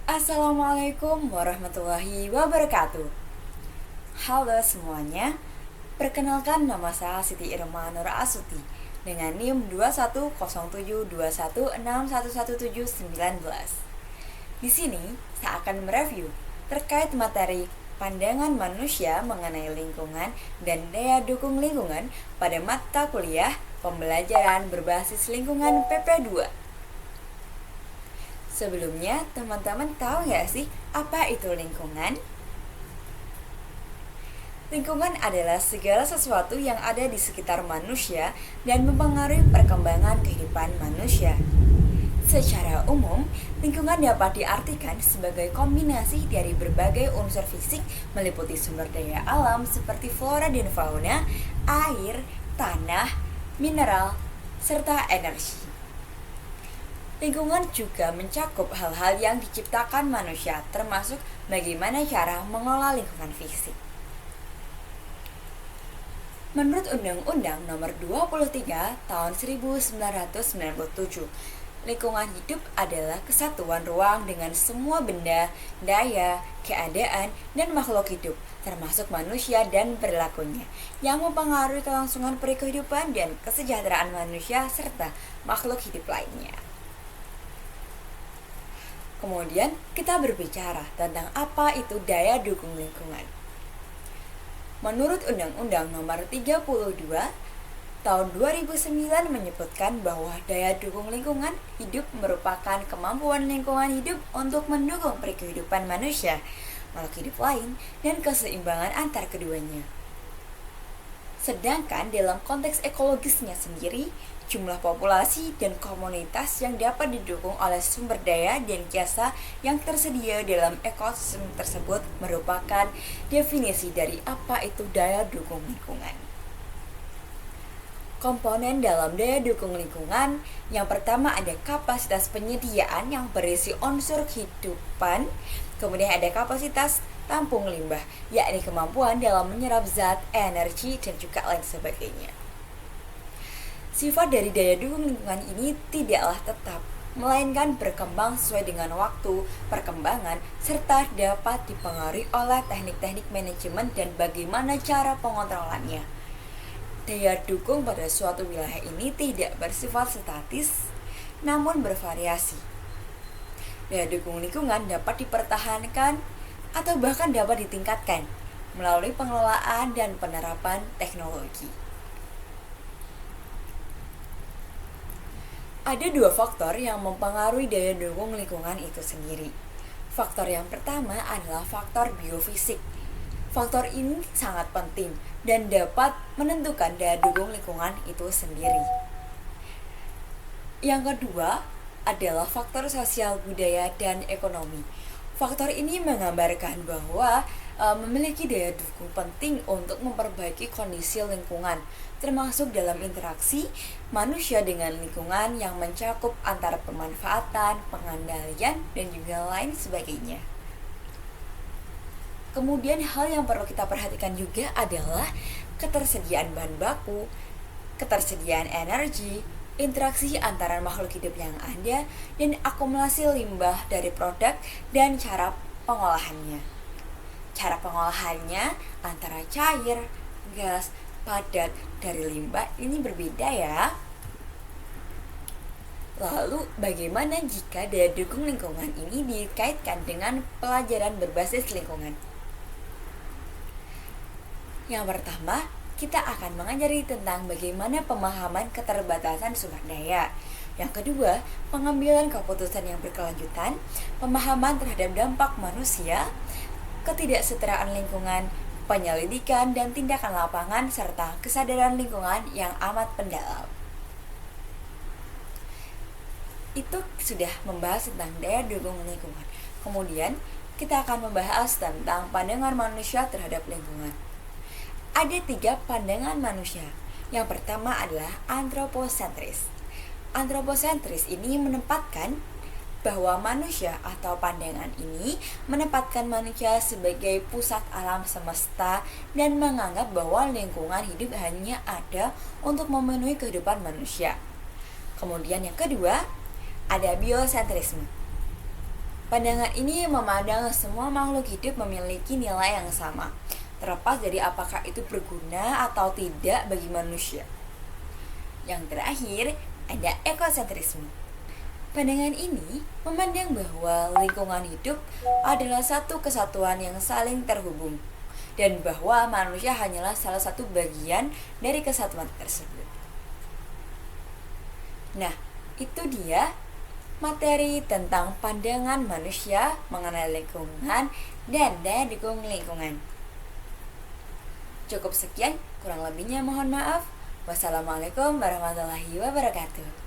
Assalamualaikum warahmatullahi wabarakatuh. Halo semuanya, perkenalkan nama saya Siti Irma Nur Asuti dengan NIM 210721611719. Di sini saya akan mereview terkait materi pandangan manusia mengenai lingkungan dan daya dukung lingkungan pada mata kuliah pembelajaran berbasis lingkungan PP2. Sebelumnya, teman-teman tahu nggak sih apa itu lingkungan? Lingkungan adalah segala sesuatu yang ada di sekitar manusia dan mempengaruhi perkembangan kehidupan manusia. Secara umum, lingkungan dapat diartikan sebagai kombinasi dari berbagai unsur fisik meliputi sumber daya alam seperti flora dan fauna, air, tanah, mineral, serta energi. Lingkungan juga mencakup hal-hal yang diciptakan manusia, termasuk bagaimana cara mengolah lingkungan fisik. Menurut Undang-Undang Nomor 23 Tahun 1997, lingkungan hidup adalah kesatuan ruang dengan semua benda, daya, keadaan, dan makhluk hidup, termasuk manusia dan perilakunya, yang mempengaruhi kelangsungan kehidupan dan kesejahteraan manusia serta makhluk hidup lainnya. Kemudian kita berbicara tentang apa itu daya dukung lingkungan. Menurut Undang-Undang Nomor 32 Tahun 2009 menyebutkan bahwa daya dukung lingkungan hidup merupakan kemampuan lingkungan hidup untuk mendukung kehidupan manusia, makhluk hidup lain, dan keseimbangan antar keduanya. Sedangkan dalam konteks ekologisnya sendiri, jumlah populasi dan komunitas yang dapat didukung oleh sumber daya dan jasa yang tersedia dalam ekosistem tersebut merupakan definisi dari apa itu daya dukung lingkungan. Komponen dalam daya dukung lingkungan, yang pertama ada kapasitas penyediaan yang berisi unsur kehidupan, kemudian ada kapasitas tampung limbah, yakni kemampuan dalam menyerap zat, energi, dan juga lain sebagainya. Sifat dari daya dukung lingkungan ini tidaklah tetap, melainkan berkembang sesuai dengan waktu, perkembangan, serta dapat dipengaruhi oleh teknik-teknik manajemen dan bagaimana cara pengontrolannya. Daya dukung pada suatu wilayah ini tidak bersifat statis, namun bervariasi. Daya dukung lingkungan dapat dipertahankan atau bahkan dapat ditingkatkan melalui pengelolaan dan penerapan teknologi. Ada dua faktor yang mempengaruhi daya dukung lingkungan itu sendiri. Faktor yang pertama adalah faktor biofisik. Faktor ini sangat penting dan dapat menentukan daya dukung lingkungan itu sendiri. Yang kedua adalah faktor sosial, budaya, dan ekonomi. Faktor ini menggambarkan bahwa memiliki daya dukung penting untuk memperbaiki kondisi lingkungan, termasuk dalam interaksi manusia dengan lingkungan yang mencakup antara pemanfaatan, pengendalian, dan juga lain sebagainya. Kemudian hal yang perlu kita perhatikan juga adalah ketersediaan bahan baku, ketersediaan energi, interaksi antara makhluk hidup yang ada, dan akumulasi limbah dari produk dan cara pengolahannya. Cara pengolahannya antara cair, gas, padat dari limbah ini berbeda ya. Lalu bagaimana jika daya dukung lingkungan ini dikaitkan dengan pelajaran berbasis lingkungan? Yang pertama, kita akan mengajari tentang bagaimana pemahaman keterbatasan sumber daya. Yang kedua, pengambilan keputusan yang berkelanjutan, pemahaman terhadap dampak manusia, ketidaksetaraan lingkungan, penyelidikan dan tindakan lapangan, serta kesadaran lingkungan yang amat mendalam. Itu sudah membahas tentang daya dukung lingkungan. Kemudian, kita akan membahas tentang pandangan manusia terhadap lingkungan. Ada 3 pandangan manusia. Yang pertama adalah antroposentris. Antroposentris ini menempatkan bahwa manusia atau pandangan ini menempatkan manusia sebagai pusat alam semesta dan menganggap bahwa lingkungan hidup hanya ada untuk memenuhi kehidupan manusia. Kemudian yang kedua, ada biosentrisme. Pandangan ini memandang semua makhluk hidup memiliki nilai yang sama, terlepas dari apakah itu berguna atau tidak bagi manusia. Yang terakhir, ada ekosentrisme. Pandangan ini memandang bahwa lingkungan hidup adalah satu kesatuan yang saling terhubung, dan bahwa manusia hanyalah salah satu bagian dari kesatuan tersebut. Nah, itu dia materi tentang pandangan manusia mengenai lingkungan dan daya dukung lingkungan. Cukup sekian, kurang lebihnya mohon maaf. Wassalamualaikum warahmatullahi wabarakatuh.